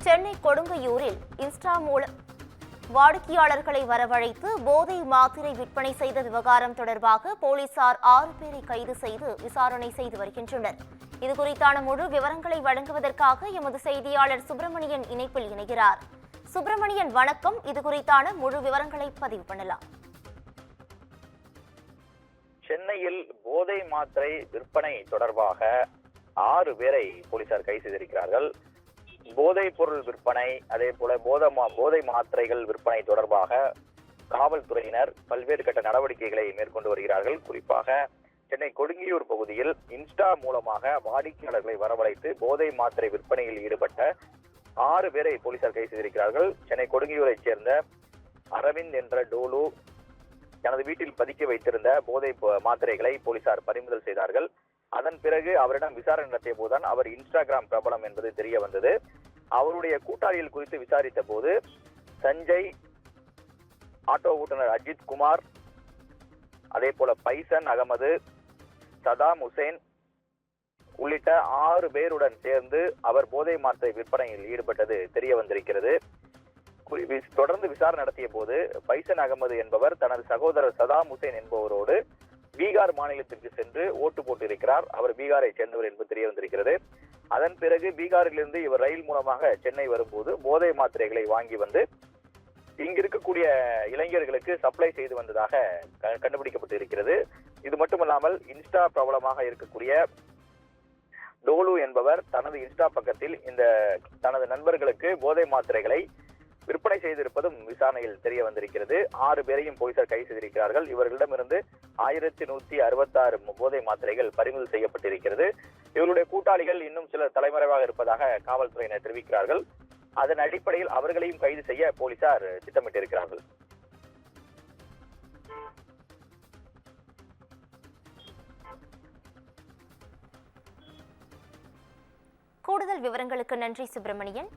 Chennai கொடுங்கையூரில் Insta மூலம் வாடிக்கையாளர்களை வரவழைத்து போதை மாத்திரை விற்பனை செய்த விவகாரம் தொடர்பாக போலீசார் 6 பேரை கைது செய்து விசாரணை செய்து வருகின்றனர். இதுகுறித்தான முழு விவரங்களை வழங்குவதற்காக எமது செய்தியாளர் சுப்பிரமணியன் இணைப்பில் இணைகிறார். சுப்பிரமணியன், வணக்கம். இதுகுறித்தான முழு விவரங்களை பதிவு பண்ணலாம். சென்னையில் போதை மாத்திரை விற்பனை தொடர்பாக 6 பேரை போலீசார் கைது செய்திருக்கிறார்கள். போதைப் பொருள் விற்பனை, அதே போல போதை மாத்திரைகள் விற்பனை தொடர்பாக காவல்துறையினர் பல்வேறு கட்ட நடவடிக்கைகளை மேற்கொண்டு வருகிறார்கள். குறிப்பாக சென்னை கொடுங்கையூர் பகுதியில் இன்ஸ்டா மூலமாக வாடிக்கையாளர்களை வரவழைத்து போதை மாத்திரை விற்பனையில் ஈடுபட்ட 6 பேரை போலீசார் கைது செய்திருக்கிறார்கள். சென்னை கொடுங்கையூரைச் சேர்ந்த அரவிந்த் என்ற டோலு தனது வீட்டில் பதுக்கி வைத்திருந்த போதை மாத்திரைகளை போலீசார் பறிமுதல் செய்தார்கள். அதன் பிறகு அவரிடம் விசாரணை நடத்திய போதுதான் அவர் இன்ஸ்டாகிராம் பிரபலம் என்பது தெரிய வந்தது. அவருடைய கூட்டாளிகள் குறித்து விசாரித்த போது சஞ்சய், ஆட்டோ ஓட்டுநர் அஜித் குமார், அதே போல பைசன் அகமது, சதாம் ஹுசேன் உள்ளிட்ட 6 பேருடன் சேர்ந்து அவர் போதை மாத்திரை விற்பனையில் ஈடுபட்டது தெரிய வந்திருக்கிறது. தொடர்ந்து விசாரணை நடத்திய போது பைசன் அகமது என்பவர் தனது சகோதரர் சதாம் ஹுசேன் என்பவரோடு பீகார் மாநிலத்திற்கு சென்று ஓட்டு போட்டிருக்கிறார். அவர் பீகாரை சேர்ந்தவர் என்பது தெரிய வந்திருக்கிறது. அதன் பிறகு பீகாரிலிருந்து இவர் ரயில் மூலமாக சென்னை வரும்போது போதை மாத்திரைகளை வாங்கி வந்து இங்கு இருக்கக்கூடிய இளைஞர்களுக்கு சப்ளை செய்து வந்ததாக கண்டுபிடிக்கப்பட்டிருக்கிறது. இது மட்டுமல்லாமல் இன்ஸ்டா பிரபலமாக இருக்கக்கூடிய டோலு என்பவர் தனது இன்ஸ்டா பக்கத்தில் தனது நண்பர்களுக்கு போதை மாத்திரைகளை விற்பனை செய்திருப்பதும் விசாரணையில் தெரிய வந்திருக்கிறது. 6 பேரையும் போலீசார் கைது செய்திருக்கிறார்கள். இவர்களிடமிருந்து 1166 போதை மாத்திரைகள் பறிமுதல் செய்யப்பட்டிருக்கிறது. இவருடைய கூட்டாளிகள் இன்னும் சிலர் தலைமறைவாக இருப்பதாக காவல்துறையினர் தெரிவிக்கிறார்கள். அதன் அடிப்படையில் அவர்களையும் கைது செய்ய போலீசார் திட்டமிட்டிருக்கிறார்கள். கூடுதல் விவரங்களுக்கு நன்றி சுப்பிரமணியன்.